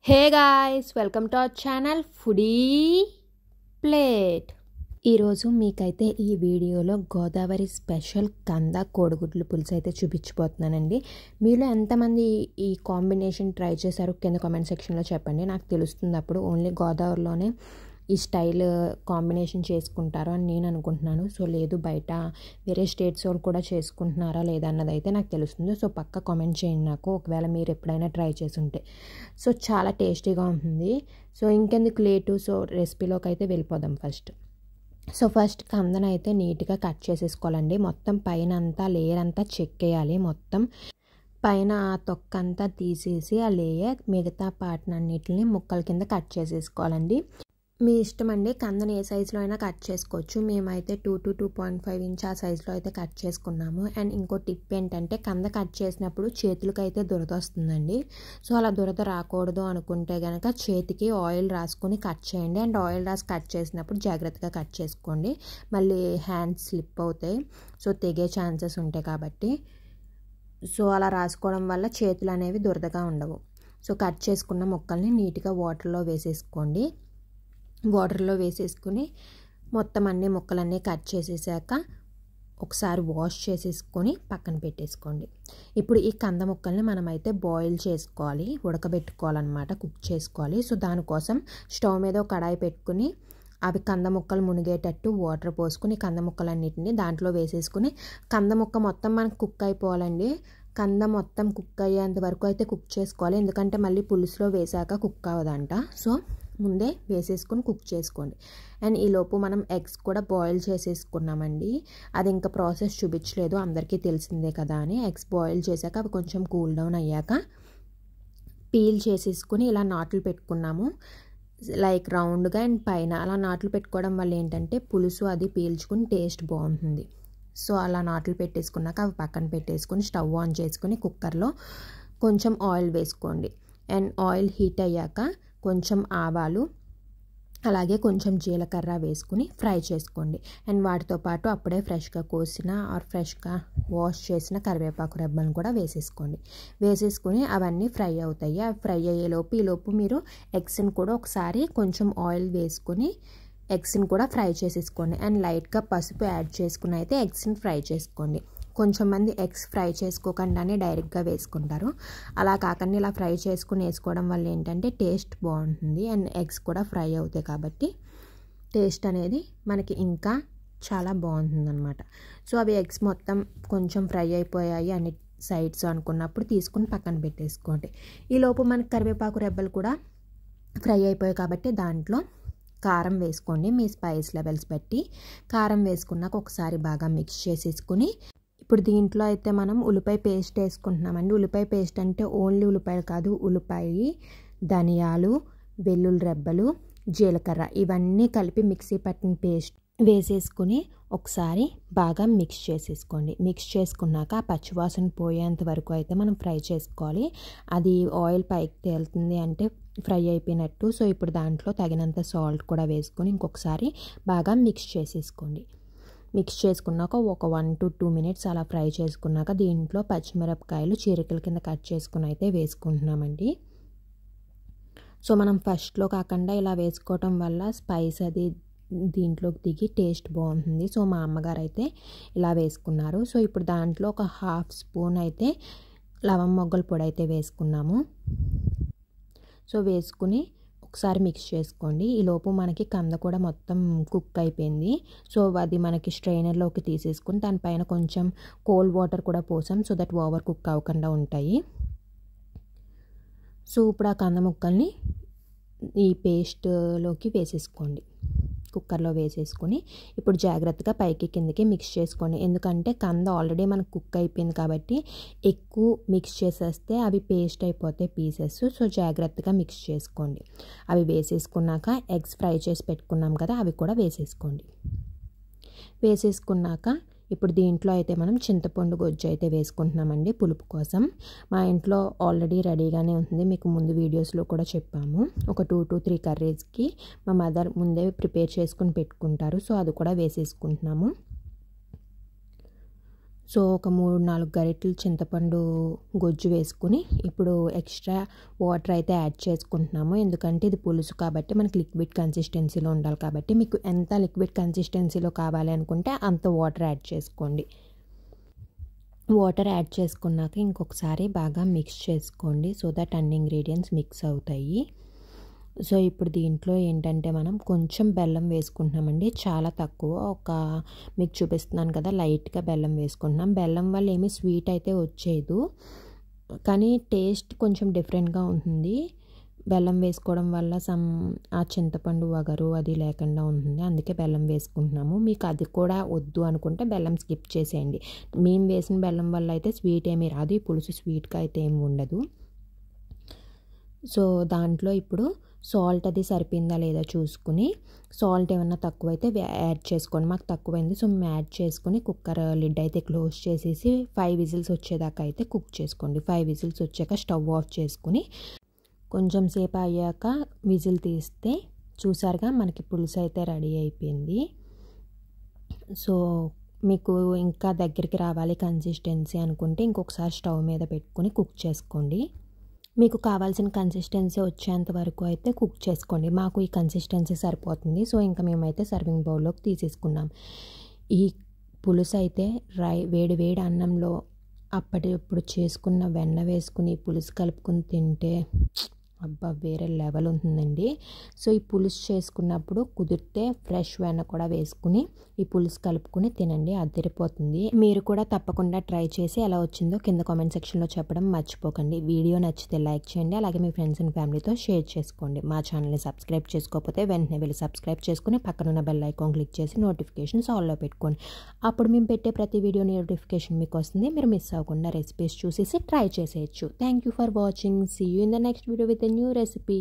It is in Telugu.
Hey guys, welcome to our channel foodie plate. ఈరోజు మీకైతే ఈ వీడియోలో గోదావరి స్పెషల్ కంద కోడిగుడ్లు పులుసు అయితే చూపించబోతున్నానండి. మీలో ఎంతమంది ఈ కాంబినేషన్ ట్రై చేశారు కింద కామెంట్ సెక్షన్లో చెప్పండి. నాకు తెలుస్తుంది అప్పుడు ఓన్లీ గోదావరిలోనే ఈ స్టైల్ కాంబినేషన్ చేసుకుంటారు అని నేను అనుకుంటున్నాను. సో లేదు, బయట వేరే స్టేట్స్ వాళ్ళు కూడా చేసుకుంటున్నారా లేదా అన్నది అయితే నాకు తెలుస్తుంది. సో పక్క కామెంట్ చేయండి నాకు, ఒకవేళ మీరు ఎప్పుడైనా ట్రై చేసి ఉంటే. సో చాలా టేస్టీగా ఉంటుంది. సో ఇంకెందుకు లేటు, సో రెసిపీలోకి అయితే వెళ్ళిపోదాం ఫస్ట్. సో ఫస్ట్ కందను అయితే నీట్గా కట్ చేసేసుకోవాలండి. మొత్తం పైన అంతా లేయర్ అంతా చెక్కేయాలి. మొత్తం పైన ఆ తొక్క అంతా తీసేసి ఆ లేయర్ మిగతా పార్ట్నన్నిటిని ముక్కల కింద కట్ చేసేసుకోవాలండి. మీ ఇష్టం అండి, కందను ఏ సైజులో అయినా కట్ చేసుకోవచ్చు. మేమైతే 2 to 2.5 ఇంచ్ ఆ సైజులో అయితే కట్ చేసుకున్నాము. అండ్ ఇంకో టిప్ ఏంటంటే, కంద కట్ చేసినప్పుడు చేతులకి అయితే దురద వస్తుందండి. సో అలా దురద రాకూడదు అనుకుంటే కనుక చేతికి ఆయిల్ రాసుకొని కట్ చేయండి. అండ్ ఆయిల్ రాసి కట్ చేసినప్పుడు జాగ్రత్తగా కట్ చేసుకోండి, మళ్ళీ హ్యాండ్స్ స్లిప్ అవుతాయి. సో తెగే ఛాన్సెస్ ఉంటాయి కాబట్టి సో అలా రాసుకోవడం వల్ల చేతులు అనేవి దురదగా ఉండవు. సో కట్ చేసుకున్న ముక్కల్ని నీట్గా వాటర్లో వేసేసుకోండి. వాటర్లో వేసేసుకుని మొత్తం అన్ని ముక్కలన్నీ కట్ చేసేసాక ఒకసారి వాష్ చేసేసుకొని పక్కన పెట్టేసుకోండి. ఇప్పుడు ఈ కంద ముక్కల్ని మనమైతే బాయిల్ చేసుకోవాలి, ఉడకబెట్టుకోవాలన్నమాట, కుక్ చేసుకోవాలి. సో దానికోసం స్టవ్ మీద ఒక కడాయి పెట్టుకుని అవి కంద ముక్కలు మునిగేటట్టు వాటర్ పోసుకుని కంద ముక్కలన్నిటిని దాంట్లో వేసేసుకుని, కంద ముక్క మొత్తం మనకు కుక్ అయిపోవాలండి. కంద మొత్తం కుక్ అయ్యేంత వరకు అయితే కుక్ చేసుకోవాలి, ఎందుకంటే మళ్ళీ పులుసులో వేసాక కుక్ అవ్వదంట. సో ముందే వేసేసుకొని కుక్ చేసుకోండి. అండ్ ఈలోపు మనం ఎగ్స్ కూడా బాయిల్ చేసేసుకున్నామండి. అది ఇంకా ప్రాసెస్ చూపించలేదు, అందరికీ తెలిసిందే కదా అని. ఎగ్స్ బాయిల్ చేశాక అవి కొంచెం కూల్ డౌన్ అయ్యాక పీల్ చేసేసుకుని ఇలా నాట్లు పెట్టుకున్నాము, లైక్ రౌండ్గా. అండ్ పైన అలా నాట్లు పెట్టుకోవడం వల్ల ఏంటంటే పులుసు అది పీల్చుకుని టేస్ట్ బాగుంటుంది. సో అలా నాట్లు పెట్టేసుకున్నాక అవి పక్కన పెట్టేసుకుని స్టవ్ ఆన్ చేసుకుని కుక్కర్లో కొంచెం ఆయిల్ వేసుకోండి. అండ్ ఆయిల్ హీట్ అయ్యాక కొంచెం ఆవాలు అలాగే కొంచెం జీలకర్ర వేసుకుని ఫ్రై చేసుకోండి. అండ్ వాటితో పాటు అప్పుడే ఫ్రెష్గా కోసిన ఆర్ ఫ్రెష్గా వాష్ చేసిన కరివేపాకు రెబ్బలను కూడా వేసేసుకోండి. వేసేసుకుని అవన్నీ ఫ్రై అవుతాయి. అవి ఫ్రై అయ్యేలోపు ఈలోపు మీరు ఎగ్స్ని కూడా ఒకసారి కొంచెం ఆయిల్ వేసుకుని ఎగ్స్ని కూడా ఫ్రై చేసేసుకోండి. అండ్ లైట్గా పసుపు యాడ్ చేసుకుని అయితే ఎగ్స్ని ఫ్రై చేసుకోండి. కొంచెం మంది ఎగ్స్ ఫ్రై చేసుకోకుండానే డైరెక్ట్గా వేసుకుంటారు. అలా కాకుండా ఇలా ఫ్రై చేసుకుని వేసుకోవడం వల్ల ఏంటంటే టేస్ట్ బాగుంటుంది. అండ్ ఎగ్స్ కూడా ఫ్రై అవుతాయి కాబట్టి టేస్ట్ అనేది మనకి ఇంకా చాలా బాగుంటుంది అనమాట. సో అవి ఎగ్స్ మొత్తం కొంచెం ఫ్రై అయిపోయాయి అన్ని సైడ్స్ అనుకున్నప్పుడు తీసుకుని పక్కన పెట్టేసుకోండి. ఈలోపు మనకి కరివేపాకు రెబ్బలు కూడా ఫ్రై అయిపోయాయి కాబట్టి దాంట్లో కారం వేసుకోండి, మీ స్పైస్ లెవెల్స్ బట్టి. కారం వేసుకున్నాక ఒకసారి బాగా మిక్స్ చేసేసుకుని ఇప్పుడు దీంట్లో అయితే మనం ఉల్లిపాయ పేస్ట్ వేసుకుంటున్నామండి. ఉల్లిపాయ పేస్ట్ అంటే ఓన్లీ ఉల్లిపాయలు కాదు, ఉల్లిపాయ, ధనియాలు, వెల్లుల్లి రెబ్బలు, జీలకర్ర ఇవన్నీ కలిపి మిక్సీ పట్టిన పేస్ట్ వేసేసుకుని ఒకసారి బాగా మిక్స్ చేసేసుకోండి. మిక్స్ చేసుకున్నాక ఆ పచ్చివాసన పోయేంత వరకు అయితే మనం ఫ్రై చేసుకోవాలి. అది ఆయిల్ పైకి తేలుతుంది అంటే ఫ్రై అయిపోయినట్టు. సో ఇప్పుడు దాంట్లో తగినంత సాల్ట్ కూడా వేసుకొని ఇంకొకసారి బాగా మిక్స్ చేసేసుకోండి. మిక్స్ చేసుకున్నాక ఒక 1 to 2 minutes అలా ఫ్రై చేసుకున్నాక దీంట్లో పచ్చిమిరపకాయలు చీరికల కింద కట్ చేసుకుని అయితే వేసుకుంటున్నామండి. సో మనం ఫస్ట్లో కాకుండా ఇలా వేసుకోవటం వల్ల స్పైస్ అది దీంట్లోకి దిగి టేస్ట్ బాగుంటుంది. సో మా అమ్మగారు అయితే ఇలా వేసుకున్నారు. సో ఇప్పుడు దాంట్లో ఒక 1/2 స్పూన్ అయితే లవంగ మొగ్గల పొడి అయితే వేసుకున్నాము. సో వేసుకుని ఒకసారి మిక్స్ చేసుకోండి. ఈలోపు మనకి కంద కూడా మొత్తం కుక్ అయిపోయింది. సో అది మనకి స్ట్రైనర్లోకి తీసేసుకుని దానిపైన కొంచెం కోల్డ్ వాటర్ కూడా పోసాం, సో దట్ ఓవర్ కుక్ అవ్వకుండా ఉంటాయి. సో ఇప్పుడు ఆ కంద ముక్కల్ని ఈ పేస్ట్లోకి వేసేసుకోండి, కుక్కర్లో వేసేసుకొని ఇప్పుడు జాగ్రత్తగా పైకి కిందకి మిక్స్ చేసుకోండి. ఎందుకంటే కంద ఆల్రెడీ మనకు కుక్ అయిపోయింది కాబట్టి ఎక్కువ మిక్స్ చేసేస్తే అవి పేస్ట్ అయిపోతాయి పీసెస్. సో జాగ్రత్తగా మిక్స్ చేసుకోండి. అవి వేసేసుకున్నాక ఎగ్స్ ఫ్రై చేసి పెట్టుకున్నాం కదా, అవి కూడా వేసేసుకోండి. వేసేసుకున్నాక ఇప్పుడు దీంట్లో అయితే మనం చింతపండు గుజ్జు అయితే వేసుకుంటున్నామండి పులుపు కోసం. మా ఇంట్లో ఆల్రెడీ రెడీగానే ఉంటుంది, మీకు ముందు వీడియోస్లో కూడా చెప్పాము. ఒక 2 to 3 కర్రీస్కి మా మదర్ ముందే ప్రిపేర్ చేసుకుని పెట్టుకుంటారు. సో అది కూడా వేసేసుకుంటున్నాము. సో ఒక 3-4 గరిటెలు చింతపండు గుజ్జు వేసుకుని ఇప్పుడు ఎక్స్ట్రా వాటర్ అయితే యాడ్ చేసుకుంటున్నాము. ఎందుకంటే ఇది పులుసు కాబట్టి మనకి లిక్విడ్ కన్సిస్టెన్సీలో ఉండాలి కాబట్టి మీకు ఎంత లిక్విడ్ కన్సిస్టెన్సీలో కావాలి అనుకుంటే అంత వాటర్ యాడ్ చేసుకోండి. వాటర్ యాడ్ చేసుకున్నాక ఇంకొకసారి బాగా మిక్స్ చేసుకోండి సో దట్ అన్ని ఇంగ్రీడియంట్స్ మిక్స్ అవుతాయి. సో ఇప్పుడు దీంట్లో ఏంటంటే మనం కొంచెం బెల్లం వేసుకుంటున్నామండి, చాలా తక్కువ, మీకు చూపిస్తున్నాను కదా లైట్గా బెల్లం వేసుకుంటున్నాం. బెల్లం వల్ల ఏమీ స్వీట్ అయితే వచ్చేదు, కానీ టేస్ట్ కొంచెం డిఫరెంట్గా ఉంటుంది. బెల్లం వేసుకోవడం వల్ల ఆ చింతపండు వగరు అది లేకుండా ఉంటుంది, అందుకే బెల్లం వేసుకుంటున్నాము. మీకు అది కూడా వద్దు అనుకుంటే బెల్లం స్కిప్ చేసేయండి. మేము వేసిన బెల్లం వల్ల అయితే స్వీట్ ఏమీ రాదు, ఈ పులుసు స్వీట్గా అయితే ఏమి ఉండదు. సో దాంట్లో ఇప్పుడు సాల్ట్ అది సరిపోయిందా లేదా చూసుకుని, సాల్ట్ ఏమన్నా తక్కువైతే యాడ్ చేసుకోండి. మాకు తక్కువైంది సో మేము యాడ్ చేసుకుని కుక్కర్ లిడ్ అయితే క్లోజ్ చేసేసి 5 విజిల్స్ వచ్చేదాకా అయితే కుక్ చేసుకోండి. 5 విజిల్స్ వచ్చాక స్టవ్ ఆఫ్ చేసుకుని కొంచెం సేపు అయ్యాక విజిల్ తీస్తే చూసారుగా మనకి పులుసు అయితే రెడీ అయిపోయింది. సో మీకు ఇంకా దగ్గరికి రావాలి కన్సిస్టెన్సీ అనుకుంటే ఇంకొకసారి స్టవ్ మీద పెట్టుకుని కుక్ చేసుకోండి. మీకు కావాల్సిన కన్సిస్టెన్సీ వచ్చేంత వరకు అయితే కుక్ చేసుకోండి. మాకు ఈ కన్సిస్టెన్సీ సరిపోతుంది. సో ఇంకా మేమైతే సర్వింగ్ బౌల్లోకి తీసేసుకున్నాం. ఈ పులుసు అయితే వేడి వేడి అన్నంలో అప్పటిప్పుడు చేసుకున్న వెన్న వేసుకుని పులుసు కలుపుకుని తింటే అబ్బా వేరే లెవెల్ ఉంటుందండి. సో ఈ పులుసు చేసుకున్నప్పుడు కుదిరితే ఫ్రెష్ వెన్న కూడా వేసుకుని ఈ పులుసు కలుపుకుని తినండి, అదిరిపోతుంది. మీరు కూడా తప్పకుండా ట్రై చేసి ఎలా వచ్చిందో కింద కామెంట్ సెక్షన్లో చెప్పడం మర్చిపోకండి. వీడియో నచ్చితే లైక్ చేయండి, అలాగే మీ ఫ్రెండ్స్ అండ్ ఫ్యామిలీతో షేర్ చేసుకోండి. మా ఛానల్ని సబ్స్క్రైబ్ చేసుకోకపోతే వెంటనే వెళ్ళి సబ్స్క్రైబ్ చేసుకుని పక్కనున్న బెల్ ఐకాన్ క్లిక్ చేసి నోటిఫికేషన్స్ ఆల్లో పెట్టుకోండి. అప్పుడు మేము పెట్టే ప్రతి వీడియో నోటిఫికేషన్ మీకు వస్తుంది, మీరు మిస్ అవ్వకుండా రెసిపీస్ చూసేసి ట్రై చేసేయచ్చు. Thank you for watching. See you in the next video with a new recipe.